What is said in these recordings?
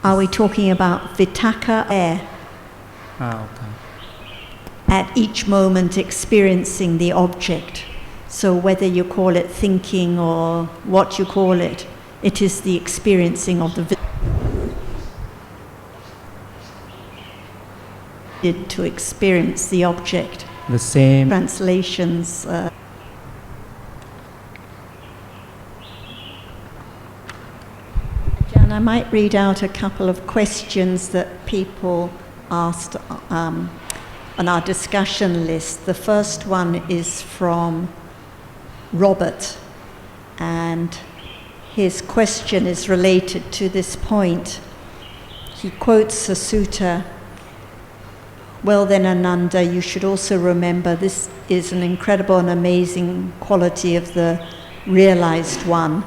Are we talking about vitakka air? Okay. At each moment experiencing the object. So whether you call it thinking or what you call it, it is the experiencing of the to experience the object. The same Translations. Jan, I might read out a couple of questions that people asked on our discussion list. The first one is from Robert, and his question is related to this point. He quotes a sutta. Well then, Ananda, you should also remember this is an incredible and amazing quality of the realized one.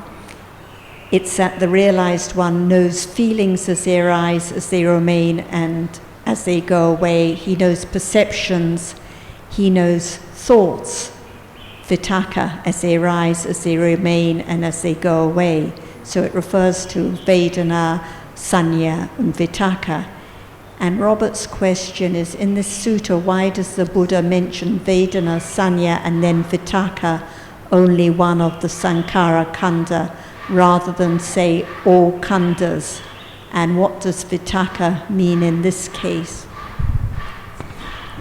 It's that the realized one knows feelings as they arise, as they remain, and as they go away. He knows perceptions, he knows thoughts, vitakka, as they arise, as they remain, and as they go away. So it refers to Vedana, Sanya, and vitakka. And Robert's question is, in this sutta, why does the Buddha mention Vedana, Sanya, and then vitakka, only one of the Sankhara Khanda, rather than say all khandas? And what does vitakka mean in this case?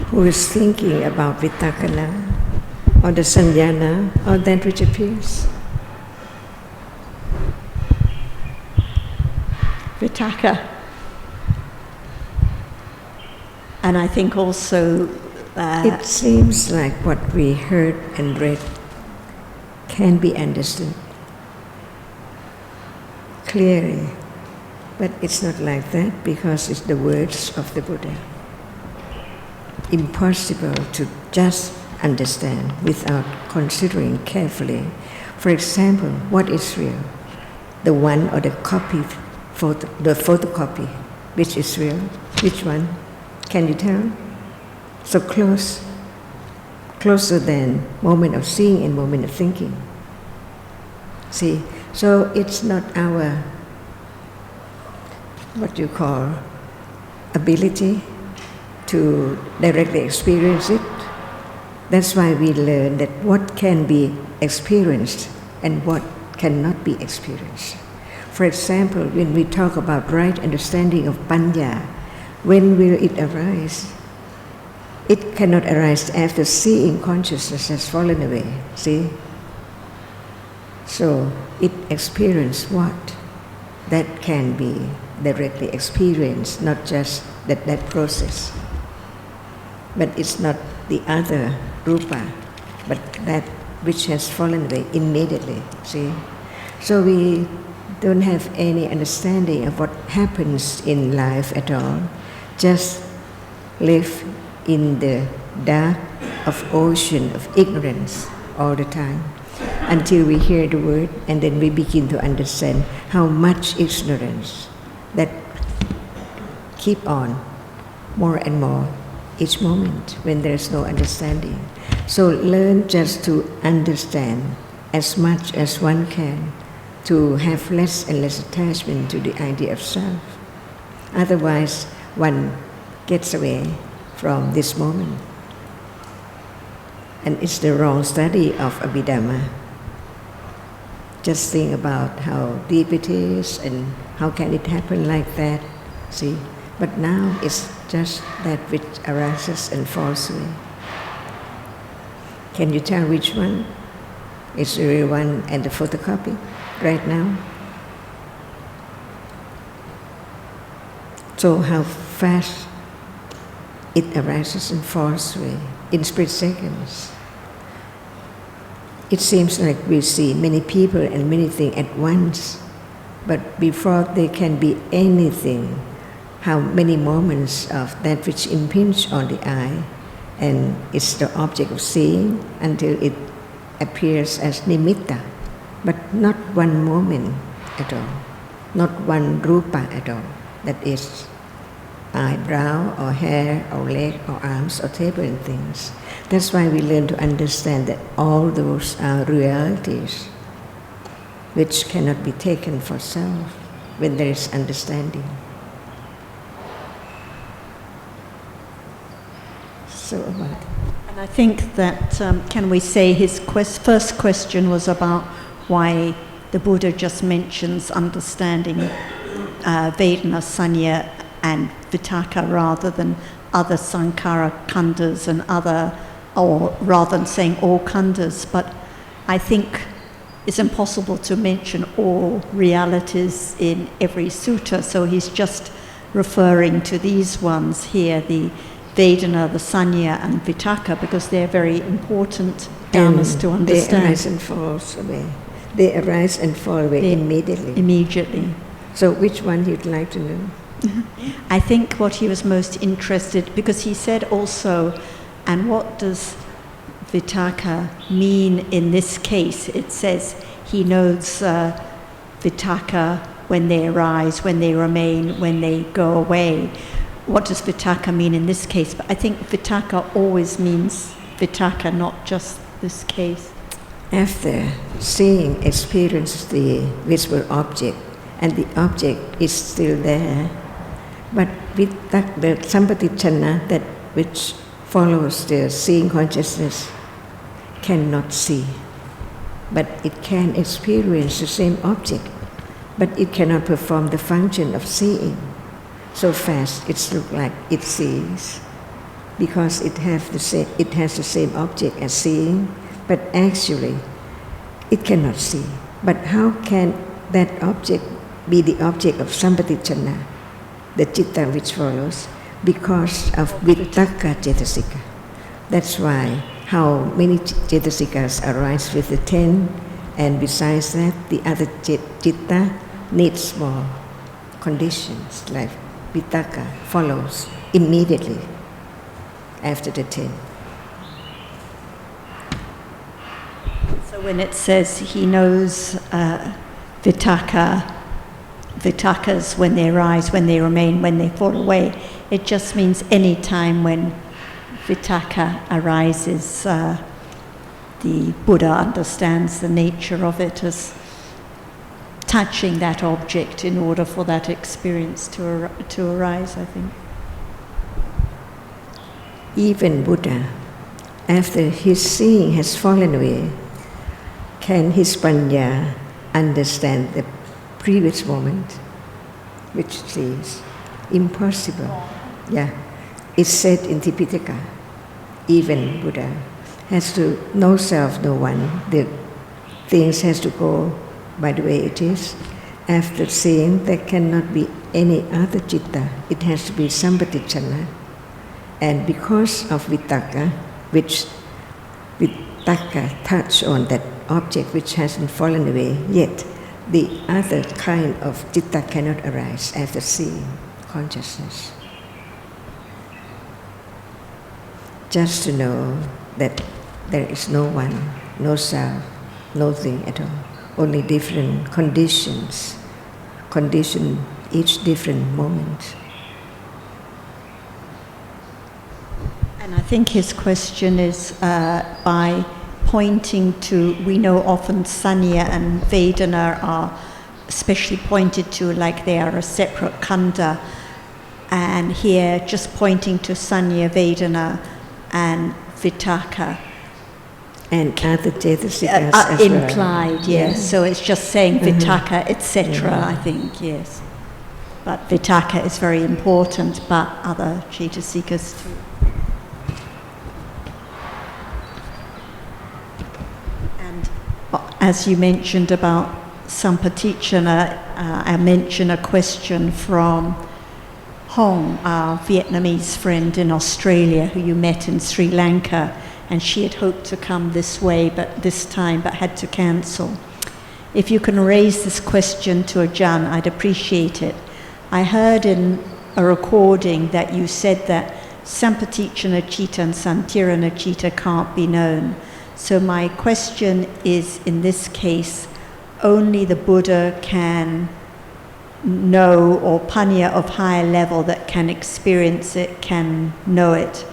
Who is thinking about vitakana, or the sanyana, or that which appears? Vitakka. And I think also it seems like what we heard and read can be understood clearly, but it's not like that because it's the words of the Buddha. Impossible to just understand without considering carefully. For example, what is real? The one or the copy, the photocopy, which is real? Which one? Can you tell? So closer than moment of seeing and moment of thinking. See, so it's not our, what you call, ability to directly experience it. That's why we learn that what can be experienced and what cannot be experienced. For example, when we talk about right understanding of panya, when will it arise? It cannot arise after seeing consciousness has fallen away, see? So it experiences what? That can be directly experienced, not just that process. But it's not the other rupa, but that which has fallen away immediately, see? So we don't have any understanding of what happens in life at all. Just live in the dark of ocean of ignorance all the time until we hear the word, and then we begin to understand how much ignorance that keep on more and more each moment when there is no understanding. So learn just to understand as much as one can, to have less and less attachment to the idea of self. Otherwise, one gets away from this moment. And it's the wrong study of Abhidhamma. Just think about how deep it is and how can it happen like that, see? But now it's just that which arises and falls away. Can you tell which one is the real one and the photocopy right now? So how fast it arises and falls away in split seconds. It seems like we see many people and many things at once, but before there can be anything, how many moments of that which impinge on the eye, and it's the object of seeing until it appears as nimitta, but not one moment at all, not one rupa at all. That is eyebrow or hair or leg or arms or table and things. That's why we learn to understand that all those are realities which cannot be taken for self when there is understanding. So about And I think that, can we say his first question was about why the Buddha just mentions understanding Vedana, Sanya and Vitakka rather than other Sankhara khandas and or rather than saying all khandas. But I think it's impossible to mention all realities in every sutta, so he's just referring to these ones here, the Vedana, the Sanya and Vitakka, because they're very important dhammas to understand. They arise and fall away. They arise and fall away immediately. So which one you'd like to know? I think what he was most interested, because he said also, and what does Vitakka mean in this case? It says he knows Vitakka when they arise, when they remain, when they go away. What does Vitakka mean in this case? But I think Vitakka always means Vitakka, not just this case. After seeing, experience the visible object, and the object is still there, but with the sampatichana, that which follows the seeing consciousness, cannot see. But it can experience the same object, but it cannot perform the function of seeing. So fast it looks like it sees, because it has the same object as seeing, but actually it cannot see. But how can that object be the object of sampatichana, the citta which follows? Because of vitakka cetasika. That's why how many cetasikas arise with the 10, and besides that, the other citta needs more conditions, like vitakka follows immediately after the 10. So when it says he knows vitakkas when they arise, when they remain, when they fall away, it just means any time when vitakka arises, the Buddha understands the nature of it as touching that object in order for that experience to arise, I think. Even Buddha, after his seeing has fallen away, can his panya understand the previous moment, which seems impossible? Yeah, it's said in Tipitaka, even Buddha has to no self, no one. The things has to go by the way it is. After seeing, there cannot be any other citta. It has to be sampatichana. And because of vitakka, which vitakka touch on that object which hasn't fallen away yet, the other kind of citta cannot arise after seeing consciousness. Just to know that there is no one, no self, no thing at all. Only different conditions, condition each different moment. And I think his question is by pointing to, we know often Sanya and Vedana are especially pointed to like they are a separate khanda, and here just pointing to Sanya, Vedana and Vitakka. And other cetasikas as implied, well. yes. So it's just saying Vitakka, etc., I think, yes. But Vitakka is very important, but other cetasikas too. And as you mentioned about Sampatichana, I mentioned a question from Hong, our Vietnamese friend in Australia who you met in Sri Lanka, and she had hoped to come this way but had to cancel. If you can raise this question to Ajarn, I'd appreciate it. I heard in a recording that you said that Sampatichana citta and Santirana citta can't be known. So my question is, in this case, only the Buddha can know, or panya of higher level that can experience it, can know it.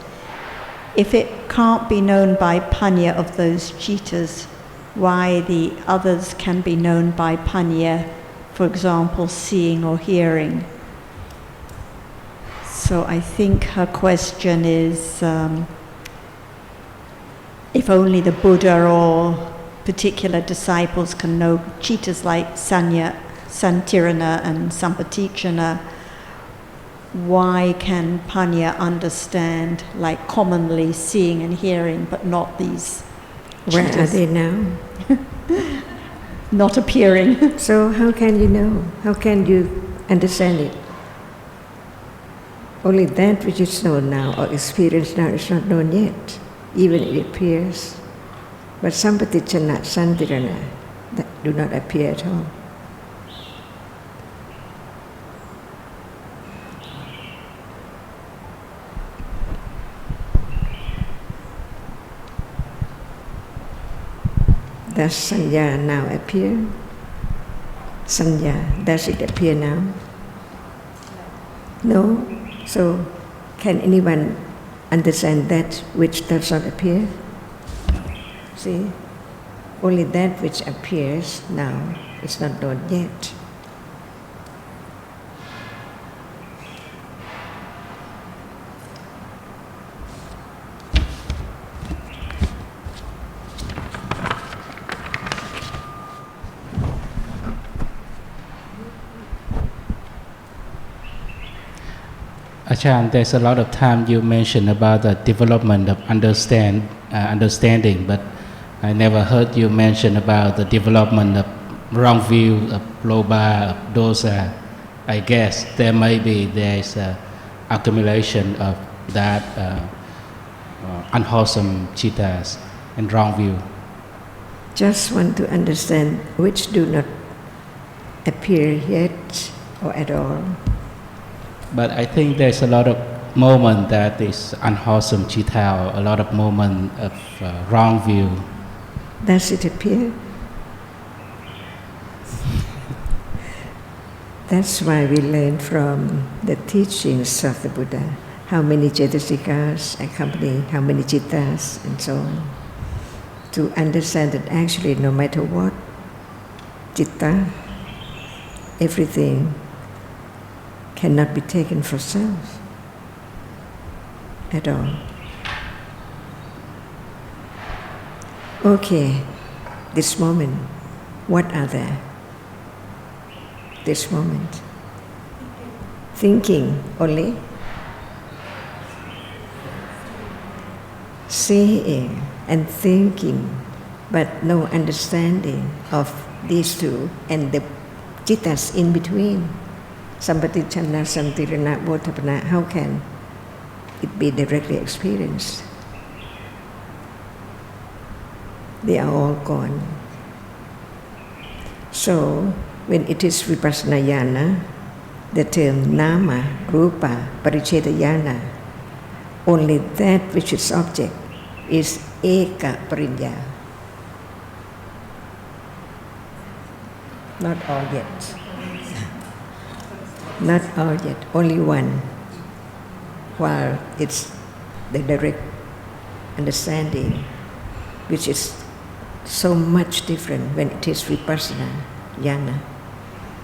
If it can't be known by panya of those cittas, why the others can be known by panya, for example, seeing or hearing? So I think her question is, if only the Buddha or particular disciples can know cittas like Sanya, Santirana and Sampatichana, why can Panya understand like commonly seeing and hearing but not these Where are cittas they now? not appearing? So how can you know? How can you understand it? Only that which is known now or experienced now is not known yet, even it appears. But Sampatichana, Santirana, that do not appear at all. Does Sanya now appear? Sanya, does it appear now? No? So, can anyone understand that which does not appear? See? Only that which appears now is not known yet. Ajarn, there's a lot of time you mentioned about the development of understanding, but I never heard you mention about the development of wrong view, of loba, of dosa. I guess there's accumulation of that unwholesome cittas and wrong view. Just want to understand which do not appear yet or at all. But I think there's a lot of moment that is unwholesome citta, a lot of moment of wrong view. Does it appear? That's why we learn from the teachings of the Buddha, how many cetasikas accompany how many cittas and so on, to understand that actually no matter what, citta, everything cannot be taken for self at all. Okay, this moment, what are there? This moment. Thinking only. Seeing and thinking, but no understanding of these two and the cittas in between. Sampatichana, Santirana, Bodhapana, how can it be directly experienced? They are all gone. So, when it is vipassana jnana, the term nama, rupa, paricheta jnana, only that which is object is eka parinya. Not all yet. Not all yet, only one. While it's the direct understanding, which is so much different when it is vipassana jnana.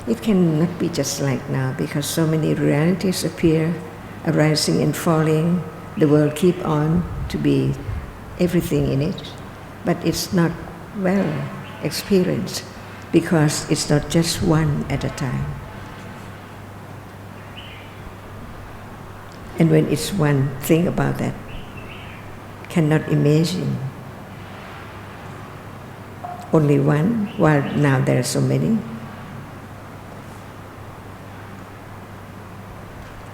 It cannot be just like now because so many realities appear, arising and falling. The world keep on to be everything in it, but it's not well experienced because it's not just one at a time. And when it's one, think about that. Cannot imagine. Only one, while now there are so many.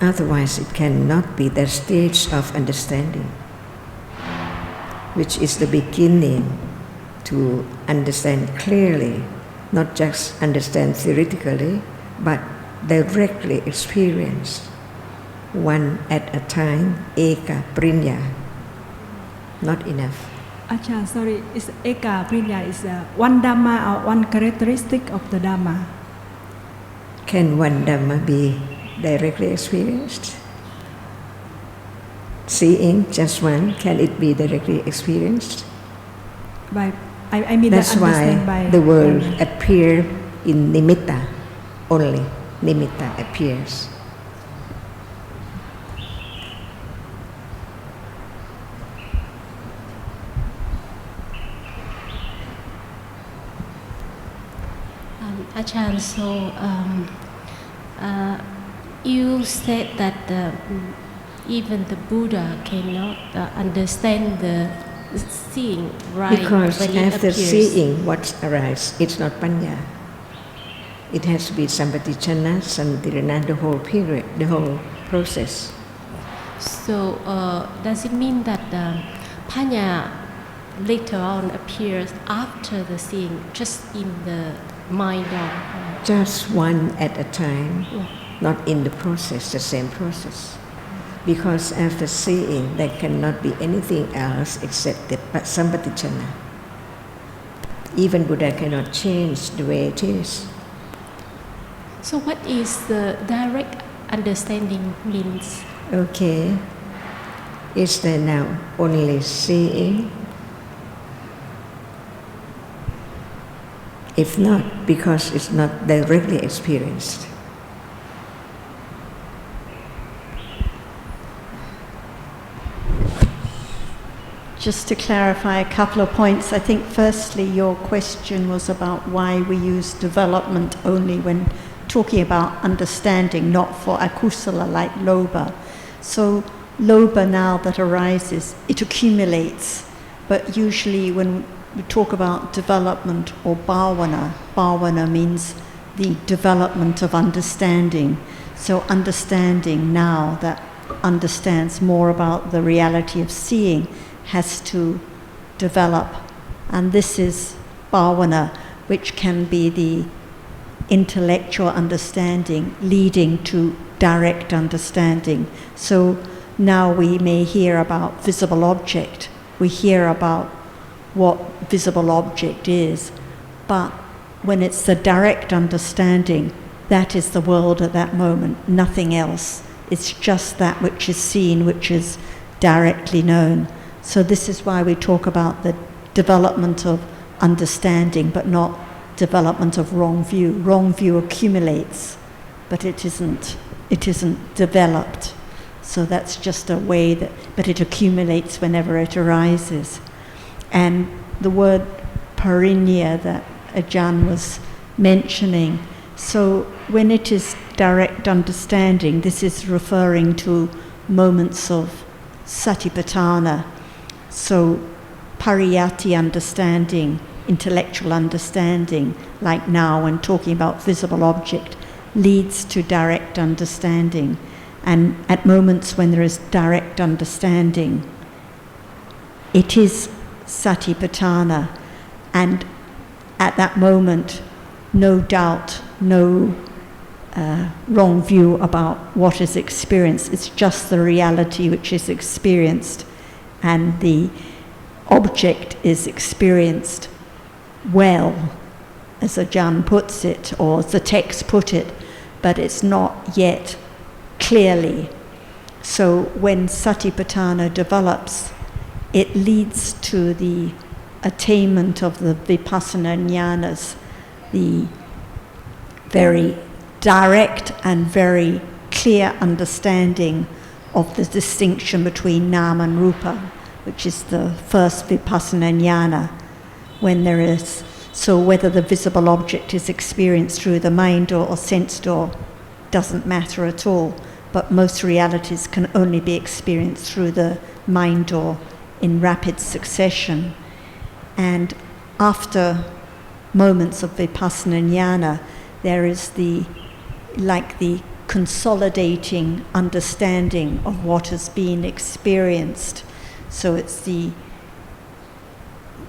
Otherwise, it cannot be the stage of understanding, which is the beginning to understand clearly, not just understand theoretically, but directly experience. One at a time, eka prinya. Not enough. Ajarn, sorry, is eka prinya is one Dhamma or one characteristic of the Dhamma? Can one Dhamma be directly experienced? Seeing just one, can it be directly experienced? By I mean that's why by the world appears in nimitta only. Nimitta appears. Ajarn, so you said that even the Buddha cannot understand the seeing right Because when it after appears. seeing what arises, it's not panya. It has to be sampatichana, santirana, the whole period, the whole process. So does it mean that panya later on appears after the seeing, just in the mind of? Just one at a time, Yeah. not in the process, the same process. Because after seeing, there cannot be anything else except the sampatichana. Even Buddha cannot change the way it is. So what is the direct understanding means? Okay. Is there now only seeing? If not, because it's not directly experienced. Just to clarify a couple of points, I think firstly your question was about why we use development only when talking about understanding, not for akusala like lobha. So lobha now that arises, it accumulates, but usually when we talk about development or bhavana, bhavana means the development of understanding. So understanding now that understands more about the reality of seeing has to develop. And this is bhavana, which can be the intellectual understanding leading to direct understanding. So now we may hear about visible object, we hear about what visible object is, but when it's the direct understanding, that is the world at that moment, nothing else. It's just that which is seen, which is directly known. So this is why we talk about the development of understanding, but not development of wrong view. Wrong view accumulates, but it isn't developed. So that's just a way that, but it accumulates whenever it arises. And the word parinya that Ajarn was mentioning, so when it is direct understanding, this is referring to moments of satipatthana. So pariyati understanding, intellectual understanding, like now when talking about visible object, leads to direct understanding. And at moments when there is direct understanding, it is satipatthana. And at that moment, no doubt, no wrong view about what is experienced. It's just the reality which is experienced, and the object is experienced well, as Ajarn puts it, or as the text put it, but it's not yet clearly. So when satipatthana develops, it leads to the attainment of the vipassana jnanas, the very direct and very clear understanding of the distinction between nama and rupa, which is the first vipassana jnana. When there is, so whether the visible object is experienced through the mind door or sense door doesn't matter at all, but most realities can only be experienced through the mind door in rapid succession. And after moments of vipassana jnana, there is the consolidating understanding of what has been experienced. So it's the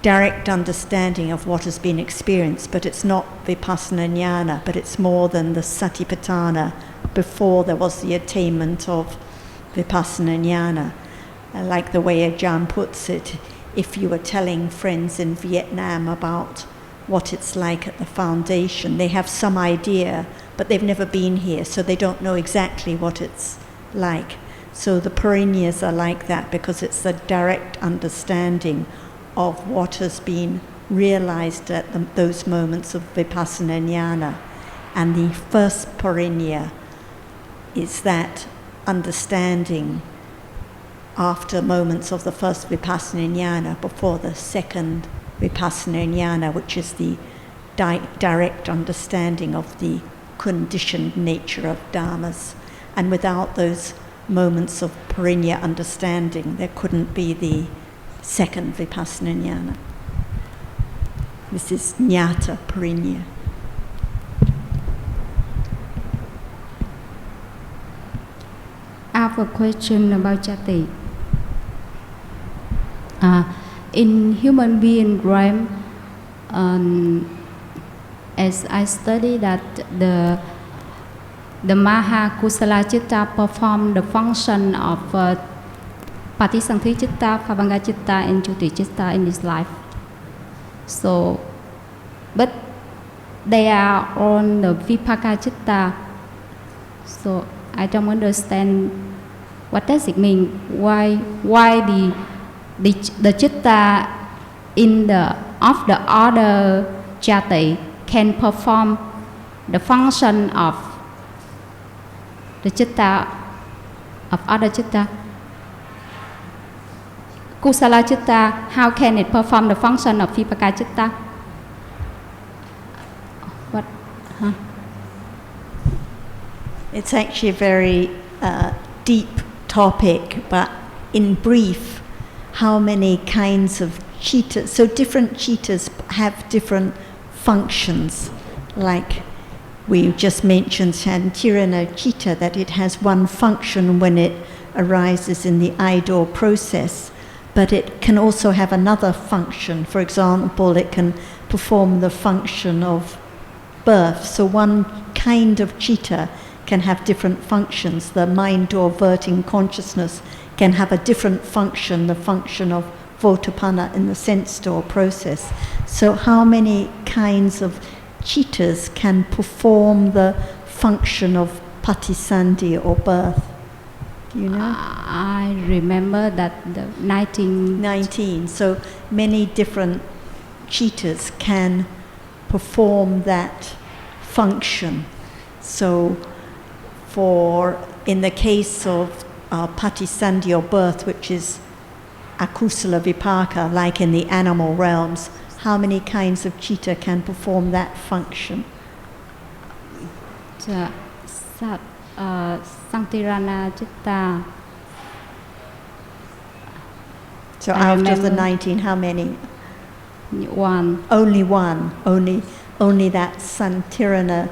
direct understanding of what has been experienced, but it's not vipassana jnana, but it's more than the satipatthana before there was the attainment of vipassana jnana. Like the way Ajarn puts it, if you were telling friends in Vietnam about what it's like at the foundation, they have some idea, but they've never been here, so they don't know exactly what it's like. So the parinyas are like that because it's the direct understanding of what has been realized at those moments of vipassana jnana. And the first parinya is that understanding after moments of the first vipassana jnana, before the second vipassana jnana, which is the direct understanding of the conditioned nature of dharmas. And without those moments of parinya understanding, there couldn't be the second vipassana jnana. This is jnata parinya. I have a question about jati. In human being realm, as I study that the Maha Kusala Chitta perform the function of Patisanthi Chitta, Pavanga Chitta, and Juti Chitta in this life. So, but they are on the Vipaka Chitta. So I don't understand what does it mean. Why the Chitta in the of the other jati can perform the function of the Chitta of other Chitta. Kusala Chitta, how can it perform the function of Vipaka Chitta? What? Huh? It's actually a very deep topic, but in brief, how many kinds of chittas? So different chittas have different functions. Like we just mentioned Santirana Chitta, that it has one function when it arises in the idle process, but it can also have another function. For example, it can perform the function of birth. So one kind of chitta can have different functions. The mind door verting consciousness can have a different function, the function of Votapanna in the sense door process. So how many kinds of chittas can perform the function of patisandhi or birth? Do you know? I remember that the 19. So many different chittas can perform that function. So in the case of patisandhi or birth, which is akusala vipaka, like in the animal realms, how many kinds of chitta can perform that function? Santirana Chitta. So out of the 19, how many? One. Only one. Only that Santirana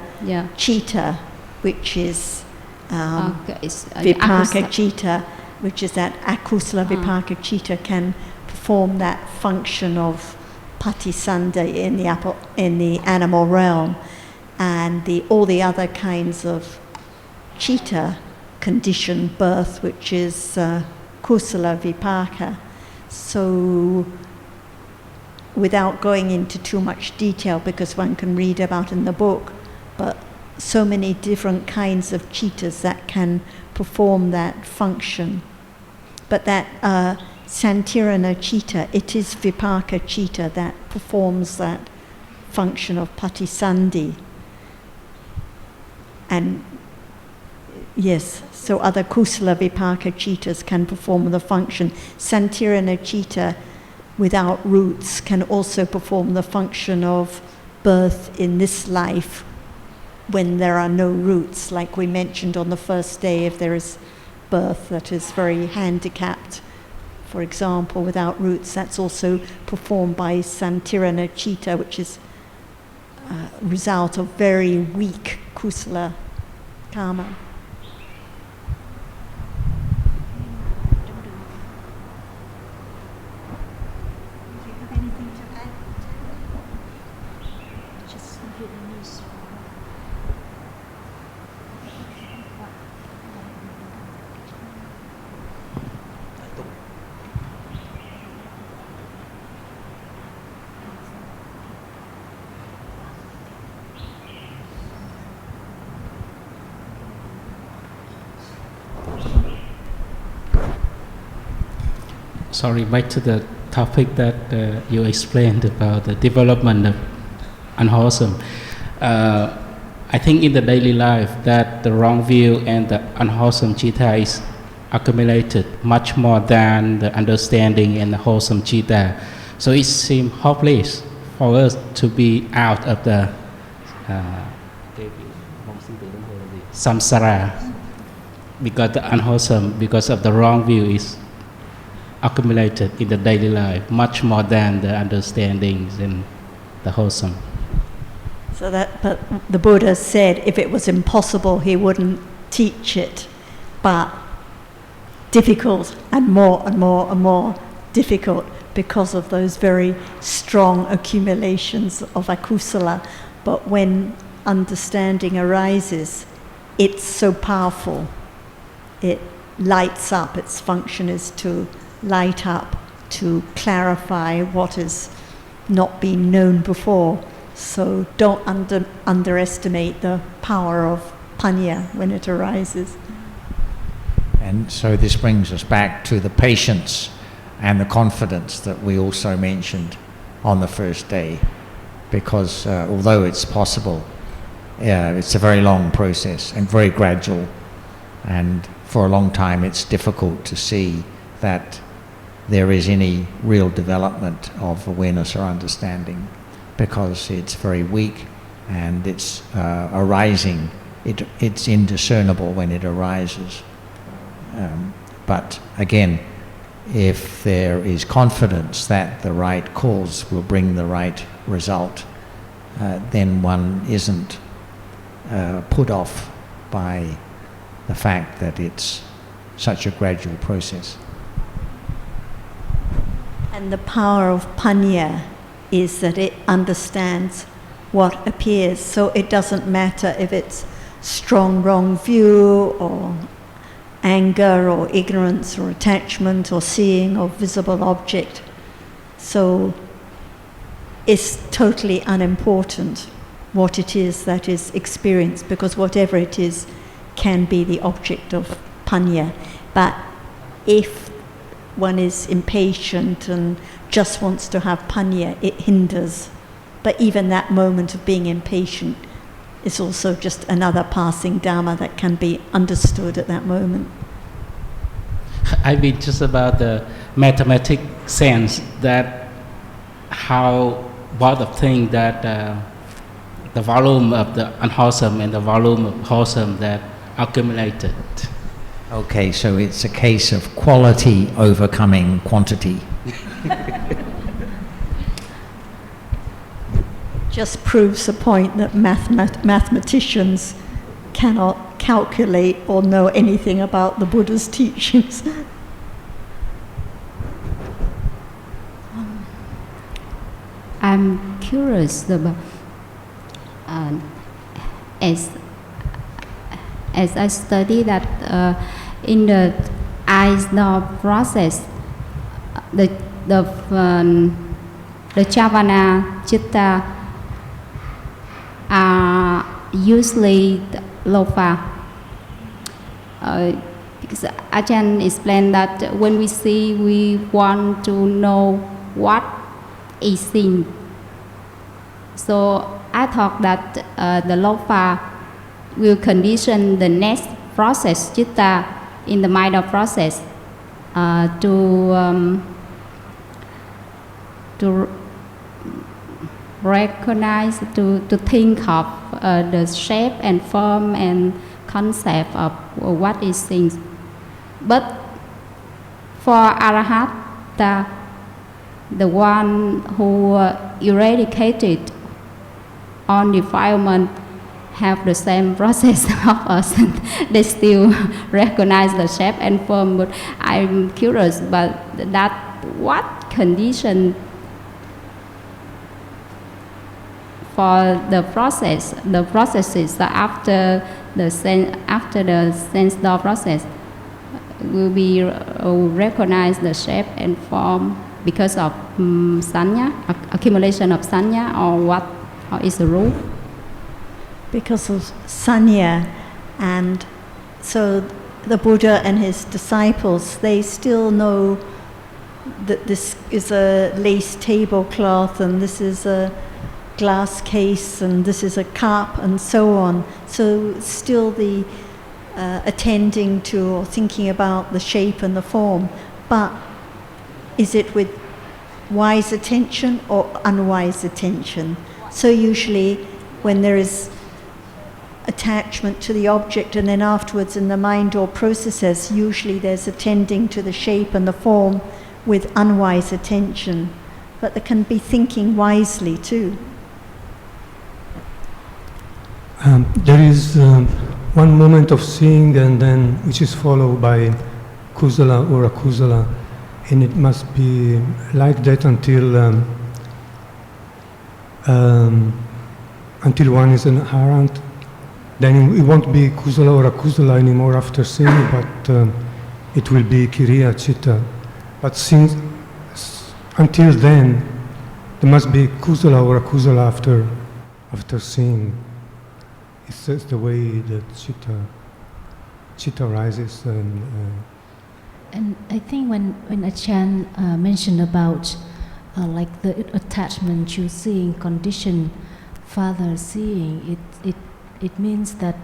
Chitta, which is Vipaka Chitta, which is that Akusala Vipaka Chitta, can perform that function of Patisandhi in the animal realm, and all the other kinds of chitta condition birth, which is Kusala Vipaka. So without going into too much detail, because one can read about in the book, but so many different kinds of chittas that can perform that function. But that Santirana Chitta, it is Vipaka Chitta that performs that function of Patisandhi. And yes, so other Kusala Vipaka Chittas can perform the function. Santirana Chitta without roots can also perform the function of birth in this life when there are no roots, like we mentioned on the first day, if there is birth that is very handicapped, for example, without roots, that's also performed by Santirana Chitta, which is a result of very weak Kusala karma. Sorry, back to the topic that you explained about the development of unwholesome. I think in the daily life that the wrong view and the unwholesome chitta is accumulated much more than the understanding and the wholesome chitta. So it seems hopeless for us to be out of the samsara, because the unwholesome, because of the wrong view is accumulated in the daily life much more than the understandings and the wholesome. So that, but the Buddha said if it was impossible, he wouldn't teach it, but difficult and more and more and more difficult because of those very strong accumulations of akusala. But when understanding arises, it's so powerful. It lights up. Its function is to light up, to clarify what has not been known before. So don't underestimate the power of panya when it arises. And so this brings us back to the patience and the confidence that we also mentioned on the first day, because although it's possible, it's a very long process and very gradual, and for a long time it's difficult to see that there is any real development of awareness or understanding, because it's very weak and it's arising. It's indiscernible when it arises. But again, if there is confidence that the right cause will bring the right result, then one isn't put off by the fact that it's such a gradual process. And the power of panya is that it understands what appears, so it doesn't matter if it's strong wrong view or anger or ignorance or attachment or seeing of visible object. So it's totally unimportant what it is that is experienced, because whatever it is can be the object of panya. But if one is impatient and just wants to have panya, it hinders. But even that moment of being impatient is also just another passing Dhamma that can be understood at that moment. I mean just about the mathematic sense, that how both of things, that the volume of the unwholesome and the volume of wholesome that accumulated. Okay, so it's a case of quality overcoming quantity. Just proves the point that mathematicians cannot calculate or know anything about the Buddha's teachings. I'm curious about as I study that in the Ajarn process, the Chavana Chitta are usually lofa. Because Ajarn explained that when we see, we want to know what is seen. So I thought that the lofa will condition the next process, citta, in the mind of process to recognize, to think of the shape and form and concept of what is things. But for Arahata, the one who eradicated all defilement, have the same process of us, they still recognize the shape and form. But I'm curious about that, what condition for the processes after the sense law process will be recognize the shape and form because of sanya, accumulation of sanya, or what? How is the rule? Because of sanya, and so the Buddha and his disciples, they still know that this is a lace tablecloth and this is a glass case and this is a cup and so on. So still the attending to or thinking about the shape and the form. But is it with wise attention or unwise attention. So usually when there is attachment to the object and then afterwards in the mind or processes, usually there's attending to the shape and the form with unwise attention. But there can be thinking wisely too. There is one moment of seeing and then which is followed by kusala or akusala, and it must be like that until one is an Ajarn. Then it won't be kusala or akusala anymore after seeing, but it will be kiriya chitta. But since until then, there must be kusala or akusala after seeing. It's just the way that chitta rises. And I think when Ajarn mentioned about like the attachment to seeing condition, father seeing, it means that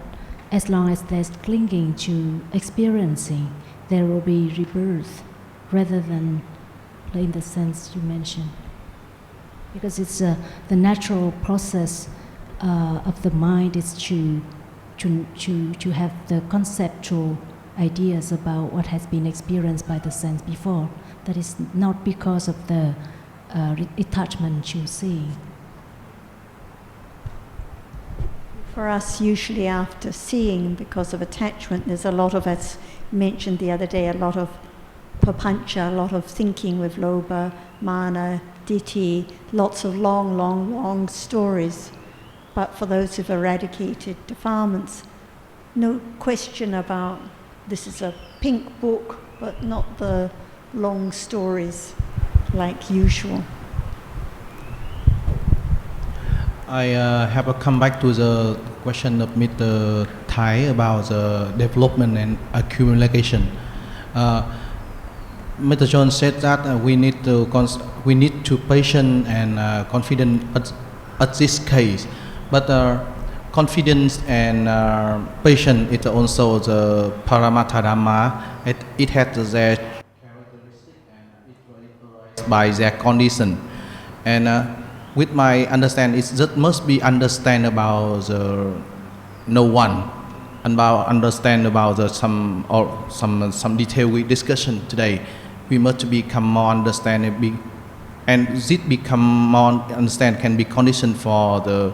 as long as there's clinging to experiencing, there will be rebirth, rather than in the sense you mentioned. Because it's the natural process of the mind is to have the conceptual ideas about what has been experienced by the sense before. That is not because of the attachment to seeing. For us, usually after seeing, because of attachment, there's a lot of, as mentioned the other day, a lot of papancha, a lot of thinking with lobha, mana, ditthi, lots of long stories. But for those who've eradicated defilements, no question about this is a pink book, but not the long stories like usual. I have to come back to the question of Mr. Thai about the development and accumulation. Mr. John said that we need to patient and confident at this case, but confidence and patience is also the Paramatha Dhamma. It has their characteristic and it influenced by their condition. And with my understanding, it just must be understand about the no one, and understand about the some detail we discussion today. We must become more understanding, and this become more understand can be conditioned for the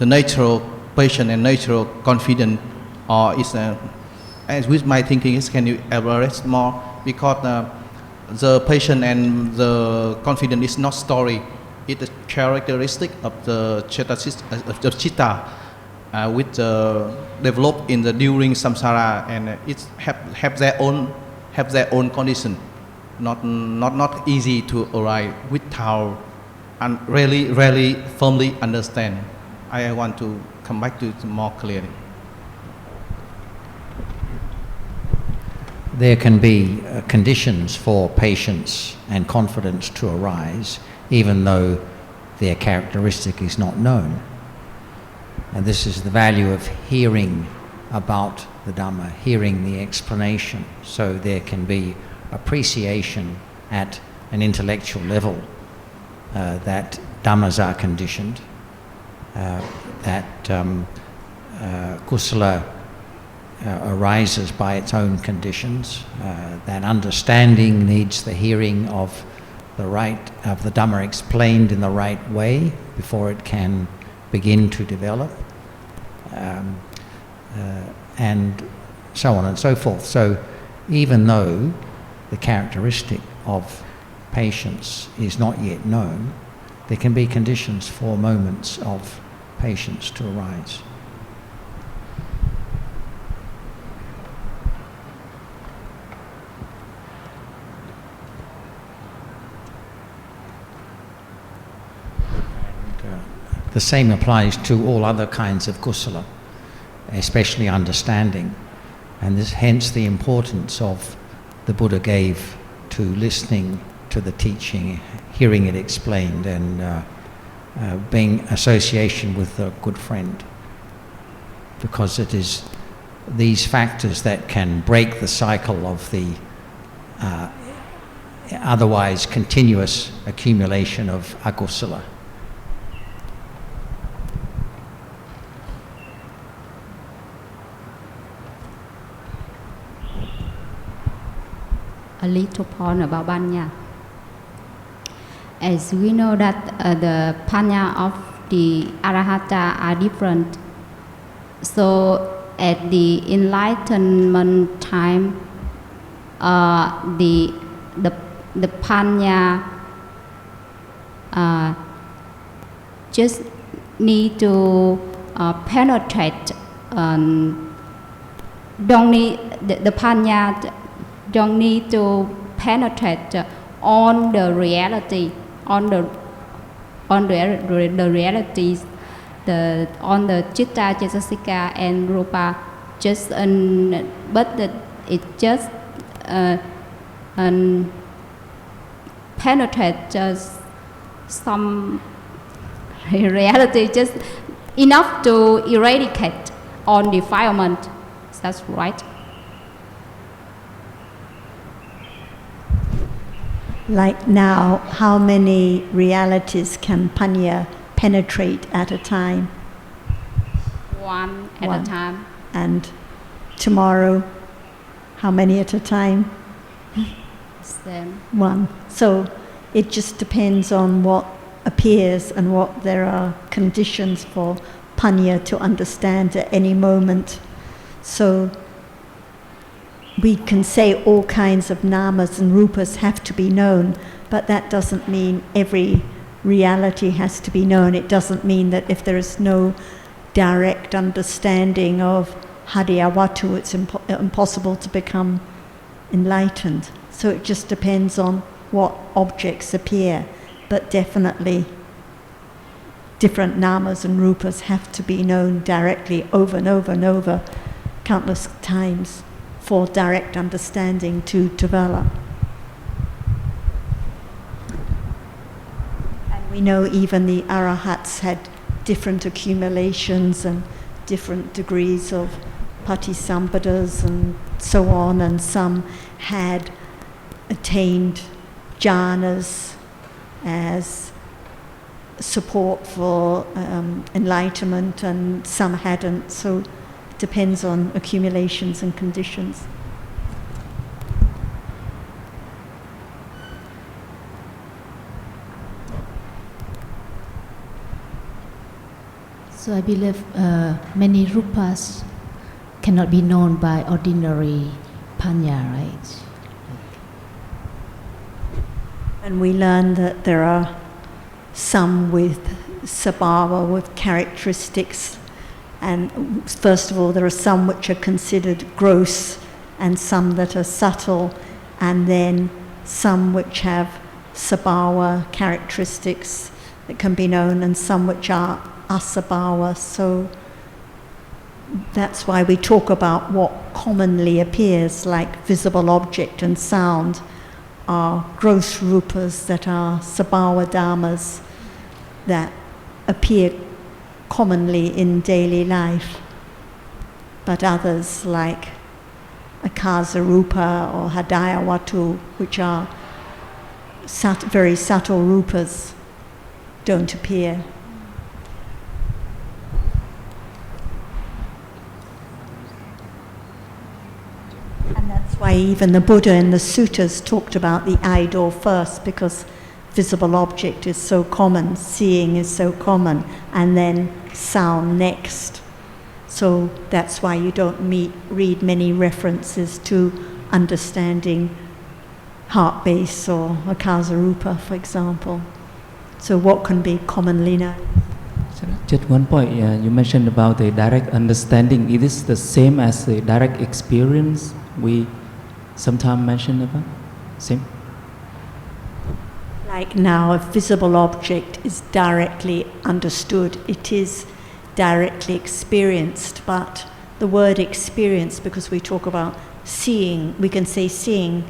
natural patient and natural confident, or is as with my thinking is, can you elaborate more, because the patient and the confident is not story. It's a characteristic of the chitta, which develop in the during samsara, and it have their own condition. Not easy to arrive without and really firmly understand. I want to come back to it more clearly. There can be conditions for patience and confidence to arise, even though their characteristic is not known. And this is the value of hearing about the Dhamma, hearing the explanation, so there can be appreciation at an intellectual level that Dhammas are conditioned, that kusala arises by its own conditions, that understanding needs the hearing of the Dhamma explained in the right way before it can begin to develop, and so on and so forth. So even though the characteristic of patience is not yet known, there can be conditions for moments of patience to arise. The same applies to all other kinds of kusala, especially understanding, and hence the importance of the Buddha gave to listening to the teaching, hearing it explained, and being association with a good friend, because it is these factors that can break the cycle of the otherwise continuous accumulation of akusala. A little point about Panya. As we know that the Panya of the Arahata are different. So at the enlightenment time, the Panya just need to penetrate. Don't need the Panya don't need to penetrate on the reality, on the realities, on the Chitta, Cetasika and Rupa, just but it just penetrate just some reality, just enough to eradicate all defilement. That's right. Like now, how many realities can Panya penetrate at a time? One at a time. And tomorrow, how many at a time? Same. One. So it just depends on what appears and what there are conditions for Panya to understand at any moment. So we can say all kinds of namas and rupas have to be known, but that doesn't mean every reality has to be known. It doesn't mean that if there is no direct understanding of Hadiyawatu, it's impossible to become enlightened. So it just depends on what objects appear, but definitely different namas and rupas have to be known directly over and over and over, countless times, for direct understanding to develop. And we know even the arahats had different accumulations and different degrees of patisambadas and so on, and some had attained jhanas as support for enlightenment, and some hadn't. So it depends on accumulations and conditions. So I believe many rupas cannot be known by ordinary panya, right? And we learn that there are some with sabhava, with characteristics, and first of all there are some which are considered gross and some that are subtle, and then some which have sabhava characteristics that can be known, and some which are asabhava. So that's why we talk about what commonly appears, like visible object and sound are gross rupas that are sabhava dhammas that appear commonly in daily life. But others like akasa rupa or hadayawatu, which are very subtle rupas, don't appear. And that's why even the Buddha in the suttas talked about the eye door first, because visible object is so common, seeing is so common, and then sound next. So that's why you don't read many references to understanding heart base or akasa rupa, for example. So what can be commonly known? Just one point, you mentioned about the direct understanding. It is the same as the direct experience we sometimes mention about? Same? Like now, a visible object is directly understood. It is directly experienced, but the word experience, because we talk about seeing, we can say seeing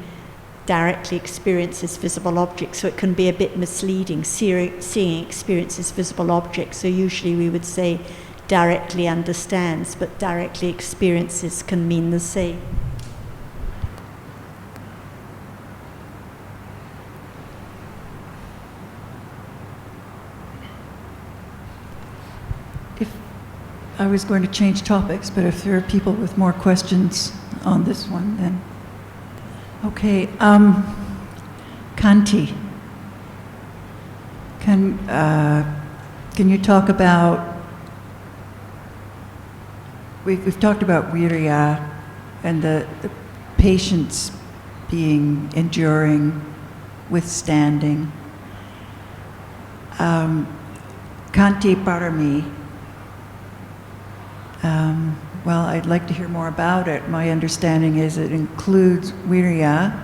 directly experiences visible objects, so it can be a bit misleading. Seeing experiences visible objects, so usually we would say directly understands, but directly experiences can mean the same. I was going to change topics, but if there are people with more questions on this one, then. Okay, Kanti. Can you talk about, we've talked about virya and the patience being enduring, withstanding. Kanti Parami, well, I'd like to hear more about it. My understanding is it includes virya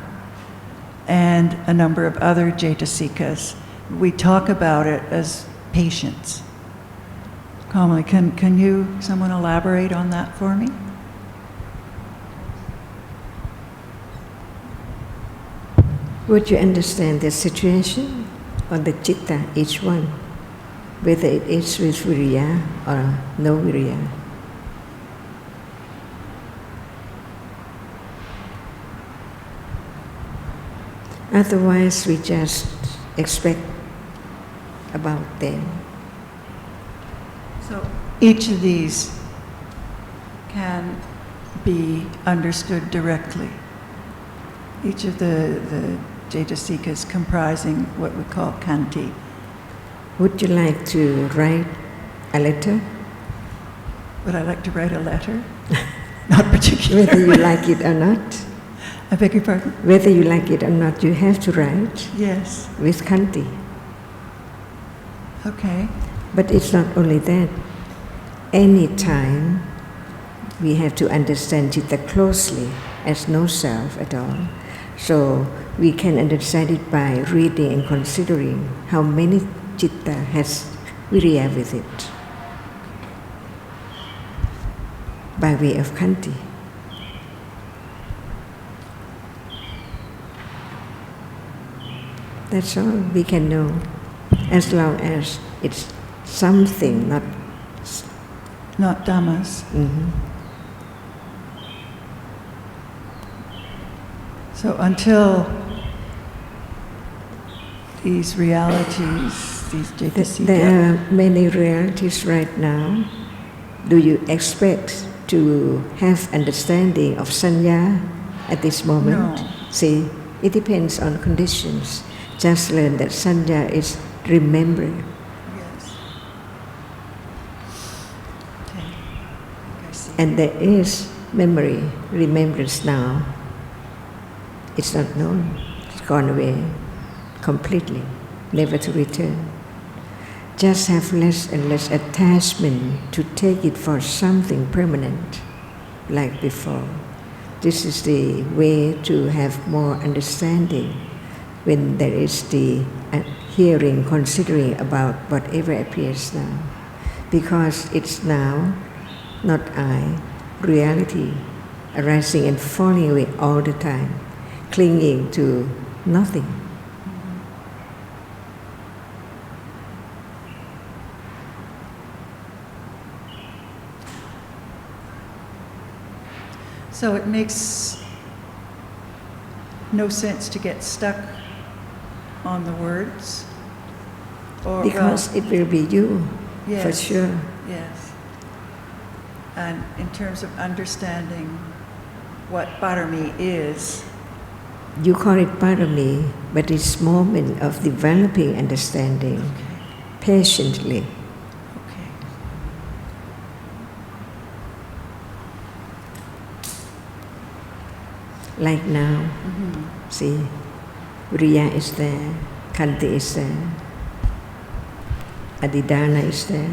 and a number of other jetasikas. We talk about it as patience. Kamala, can you, someone elaborate on that for me? Would you understand the situation or the citta, each one, whether it is with virya or no virya? Otherwise, we just expect about them. So each of these can be understood directly. Each of the jetasikas comprising what we call kanti. Would you like to write a letter? Would I like to write a letter? Not particularly. Whether you like it or not. I beg your pardon? Whether you like it or not, you have to write. Yes. With kanti. Okay. But it's not only that. Any time we have to understand citta closely as no self at all. So we can understand it by reading and considering how many citta has virya with it. By way of kanti. That's all we can know, as long as it's something, not dhammas. Mm-hmm. So until these realities, these jetasikas. There are many realities right now. Do you expect to have understanding of sanya at this moment? No. See, it depends on conditions. Just learn that sanya is remembering. Yes. Okay. I see. And there is memory, remembrance now. It's not known. It's gone away completely, never to return. Just have less and less attachment to take it for something permanent, like before. This is the way to have more understanding when there is the hearing, considering about whatever appears now. Because it's now, not I, reality arising and falling away all the time, clinging to nothing. So it makes no sense to get stuck on the words? Or, because well, it will be you, yes, for sure. Yes. And in terms of understanding what parami is. You call it parami, but it's moment of developing understanding, patiently. Okay. Like now, see, Riya is there, Kanti is there, Adidana is there.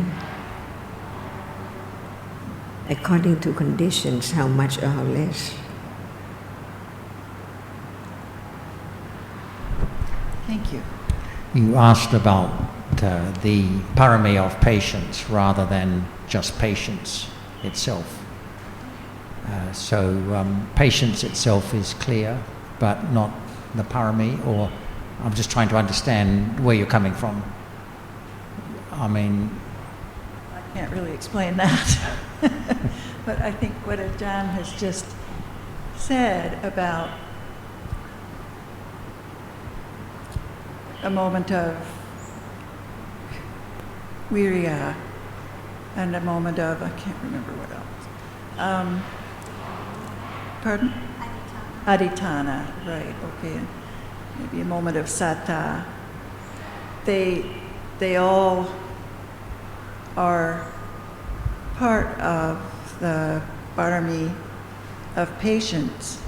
According to conditions, how much or how less. Thank you. You asked about the parami of patience rather than just patience itself. Patience itself is clear, but not the parami, or I'm just trying to understand where you're coming from. I mean... I can't really explain that. But I think what Ajarn has just said about a moment of virya and a moment of, I can't remember what else. Pardon? Aditana, right, okay. Maybe a moment of satta. They all are part of the parami of patience,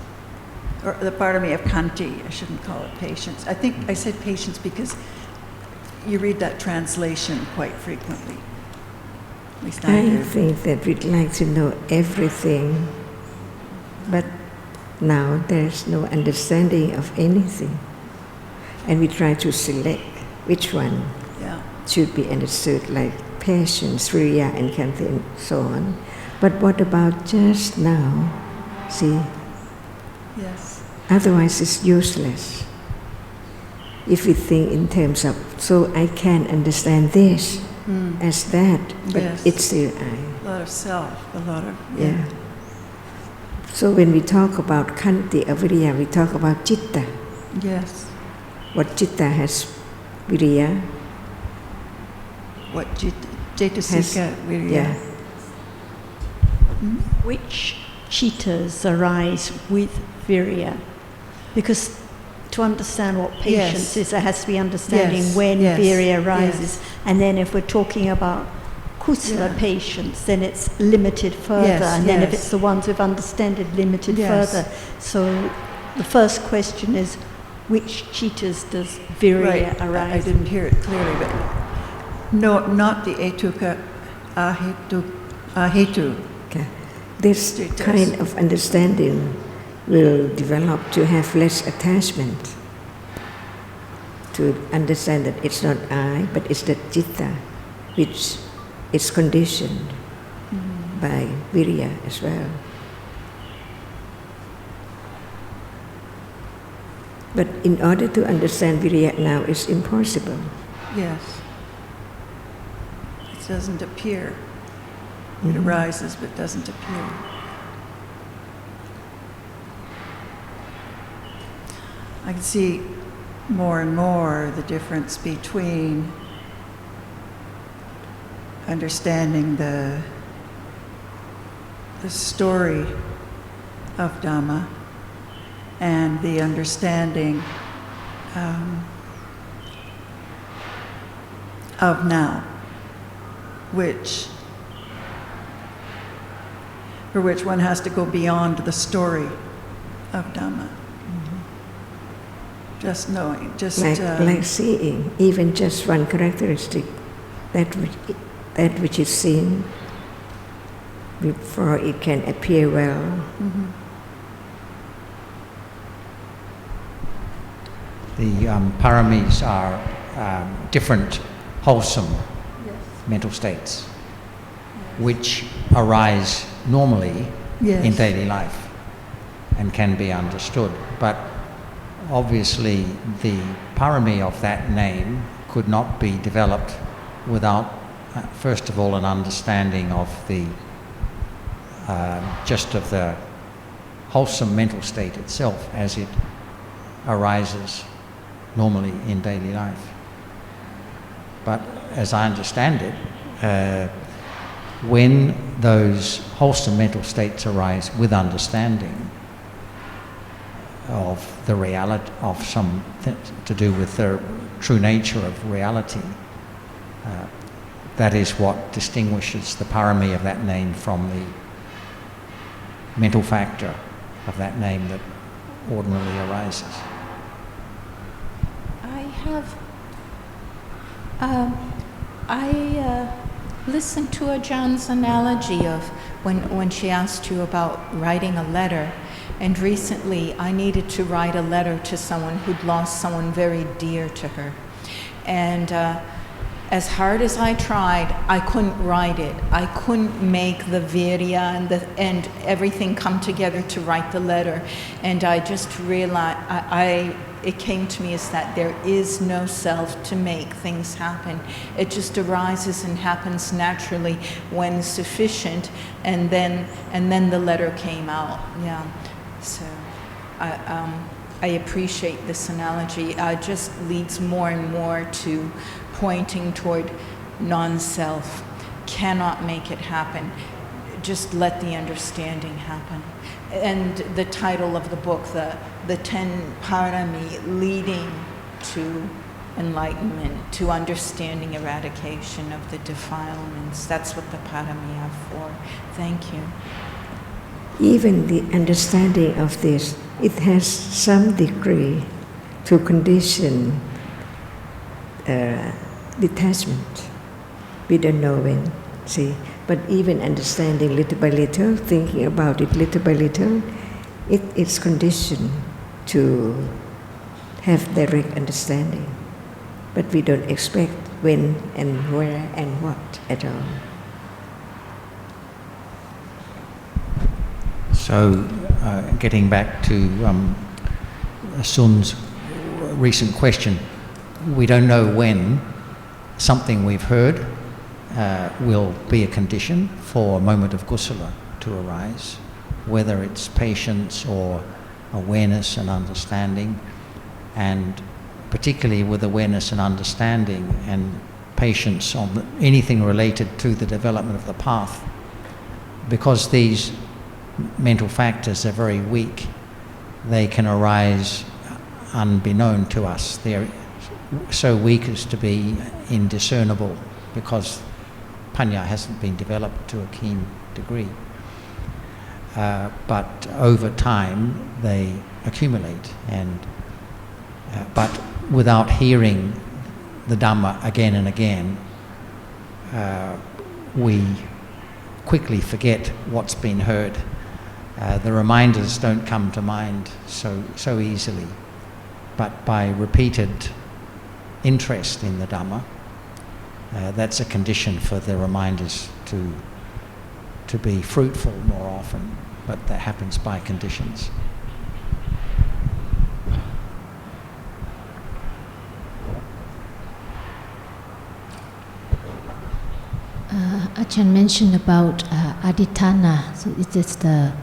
or the parami of kanti. I shouldn't call it patience. I think I said patience because you read that translation quite frequently. At least I do. I think that we'd like to know everything, but now there's no understanding of anything. And we try to select which one should be understood, like patience, viriya, and kanti, and so on. But what about just now? See? Yes. Otherwise it's useless. If we think in terms of, so I can understand this as that, but it's still I. A lot of self, a lot of, yeah. So when we talk about kanti or viriya, we talk about citta. Yes. What citta has viriya. What cetasika viriya. Yeah. Which chittas arise with viriya? Because to understand what patience is, there has to be understanding when viriya arises. And then if we're talking about kusala patience, then it's limited further. And then if it's the ones with understanding, limited further. So the first question is, which chittas does viriya arise? I didn't hear it clearly, but no, not the etuka ahetu. Okay. This kind of understanding will develop to have less attachment, to understand that it's not I, but it's the citta, which is conditioned by viriya as well. But in order to understand viriya now, it's impossible. Yes. It doesn't appear. It arises but doesn't appear. I can see more and more the difference between understanding the story of Dhamma and the understanding of now, for which one has to go beyond the story of Dhamma. Just knowing, just like seeing, even just one characteristic, that which is seen before it can appear well. The paramis are different wholesome mental states which arise normally in daily life and can be understood. But obviously the parami of that name could not be developed without first of all an understanding of the just of the wholesome mental state itself as it arises normally in daily life. But as I understand it, when those wholesome mental states arise with understanding of the reality of something to do with the true nature of reality, that is what distinguishes the parami of that name from the mental factor of that name that ordinarily arises. I listened to Ajarn's analogy of when she asked you about writing a letter, and recently I needed to write a letter to someone who'd lost someone very dear to her. And as hard as I tried, I couldn't write it. I couldn't make the virya and everything come together to write the letter. And I just realized, it came to me as that there is no self to make things happen. It just arises and happens naturally when sufficient, and then the letter came out. Yeah. So I appreciate this analogy. It just leads more and more to pointing toward non-self. cannot make it happen. Just let the understanding happen. And the title of the book, the 10 parami leading to enlightenment, to understanding eradication of the defilements. That's what the parami are for. Thank you. Even the understanding of this, it has some degree to condition detachment. We don't know when, see. But even understanding little by little, thinking about it little by little, it's conditioned to have direct understanding. But we don't expect when and where and what at all. So, getting back to Sun's recent question, we don't know when something we've heard will be a condition for a moment of kusala to arise, whether it's patience or awareness and understanding, and particularly with awareness and understanding and patience on anything related to the development of the path. Because these mental factors are very weak, they can arise unbeknown to us. They're so weak as to be indiscernible because Panya hasn't been developed to a keen degree. But over time they accumulate, and but without hearing the Dhamma again and again, we quickly forget what's been heard. The reminders don't come to mind so easily, but by repeated interest in the Dhamma, that's a condition for the reminders to be fruitful more often, but that happens by conditions. Ajarn mentioned about aditana, so it is the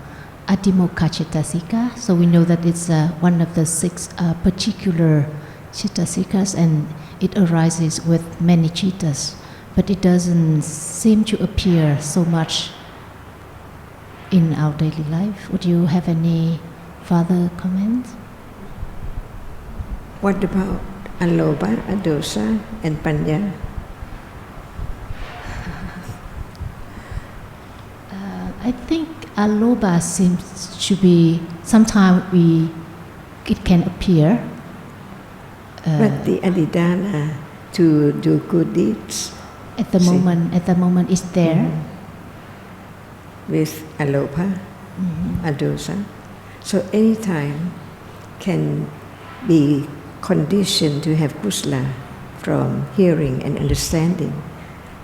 adimokha cittasika. So we know that it's one of the 6 particular cittasikas, and it arises with many cittas, but it doesn't seem to appear so much in our daily life. Would you have any further comments? What about alobha, adosa, and panya? I think alobha seems to be, sometimes it can appear. But the adidana to do good deeds At the moment it's there. With alobha, adosa. So any time can be conditioned to have kusala from hearing and understanding.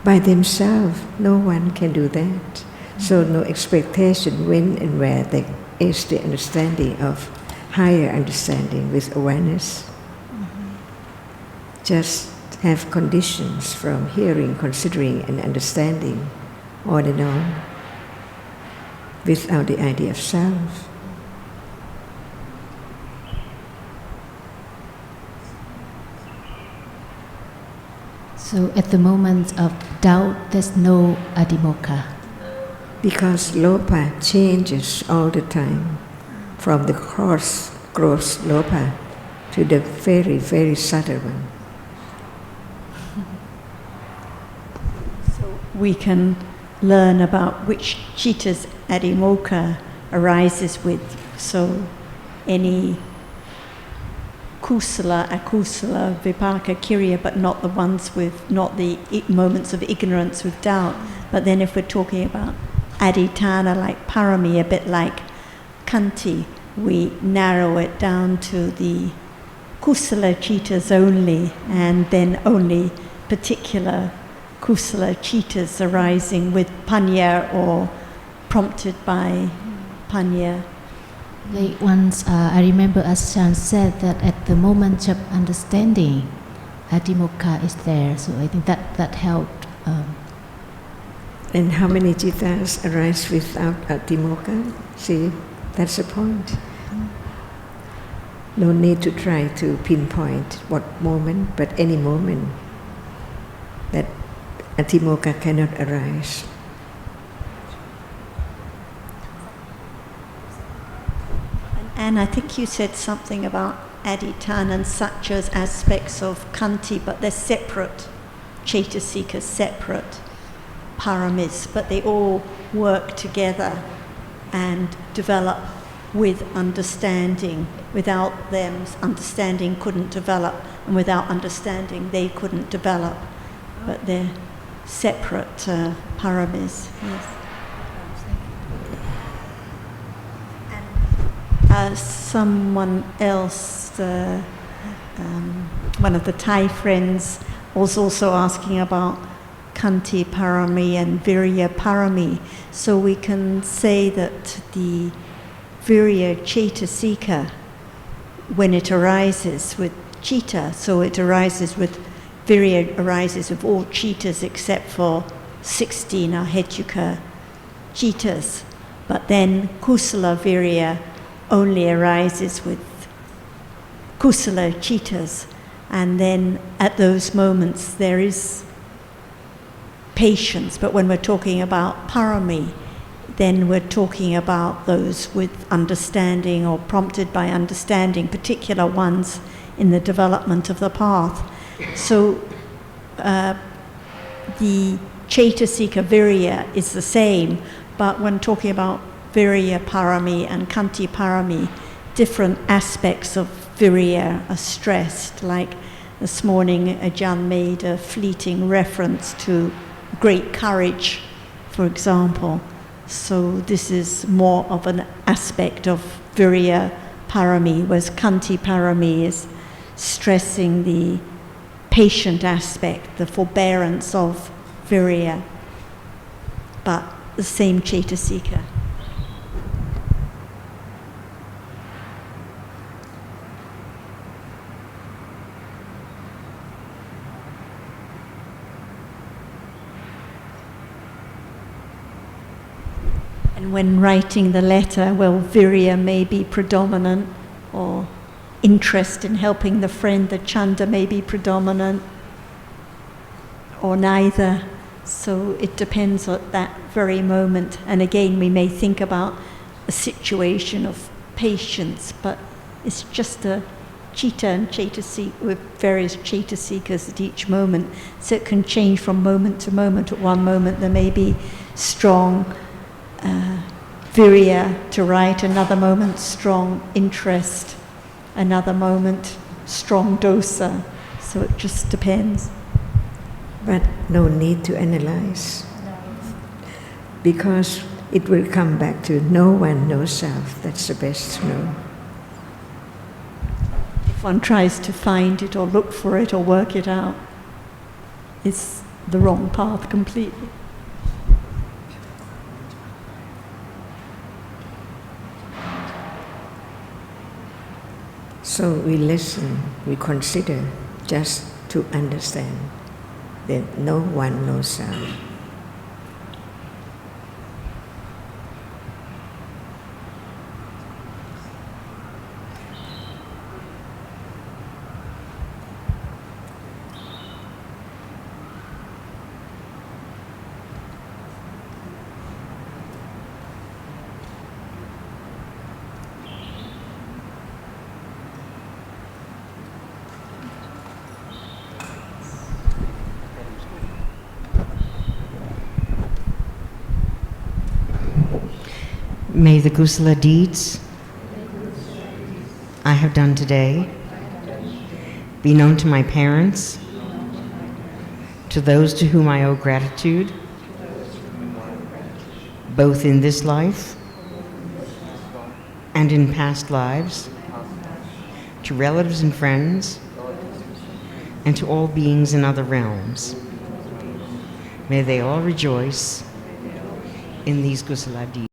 By themselves, no one can do that. So no expectation when and where there is the understanding of higher understanding with awareness. Just have conditions from hearing, considering and understanding on and on without the idea of self. So at the moment of doubt, there's no adimokha. Because lobha changes all the time, from the gross lobha to the very, very subtle one. So we can learn about which cittas adimokha arises with. So any kusala, akusala, vipaka, kiriya, but not the ones with, not the moments of ignorance with doubt. But then if we're talking about aditana, like parami, a bit like kanti, we narrow it down to the kusala cittas only, and then only particular kusala cittas arising with panya or prompted by panya. Like once, I remember Ajarn said that at the moment of understanding, adimokha is there. So I think that helped. And how many cittas arise without adimokha? See, that's the point. No need to try to pinpoint what moment, but any moment that Atimokkha cannot arise. And I think you said something about Aditana and Satya as aspects of Kanti, but they're separate. Cetasika, separate paramis, but they all work together and develop with understanding. Without them, understanding couldn't develop, and without understanding, they couldn't develop. But they're separate paramis. Yes. Someone else, one of the Thai friends, was also asking about Kanti Parami and Virya Parami. So we can say that the Virya Cetasika, when it arises with Chitta, so it arises with, Virya arises with all Chittas except for 16 Ahetuka Chittas. But then Kusala Virya only arises with Kusala Chittas. And then at those moments there is patience. But when we're talking about Parami, then we're talking about those with understanding or prompted by understanding, particular ones in the development of the path. So the Cetasika Virya is the same, but when talking about Virya Parami and Kanti Parami, different aspects of Virya are stressed. Like this morning, Ajarn made a fleeting reference to great courage, for example. So this is more of an aspect of Virya Parami, whereas Kanti Parami is stressing the patient aspect, the forbearance of Virya, but the same Cetasika. And when writing the letter, well, Virya may be predominant, or interest in helping the friend, the Chanda may be predominant, or neither. So it depends on that very moment. And again, we may think about a situation of patience, but it's just a Chitta and Cetasika with various Cetasikas at each moment. So it can change from moment to moment. At one moment there may be strong Virya to write, another moment strong interest, another moment strong dosa. So it just depends. But no need to analyze. Because it will come back to no one, no self. That's the best to know. If one tries to find it or look for it or work it out, it's the wrong path completely. So we listen, we consider just to understand that no one, no self. May the Kusala deeds I have done today be known to my parents, to those to whom I owe gratitude, both in this life and in past lives, to relatives and friends, and to all beings in other realms. May they all rejoice in these Kusala deeds.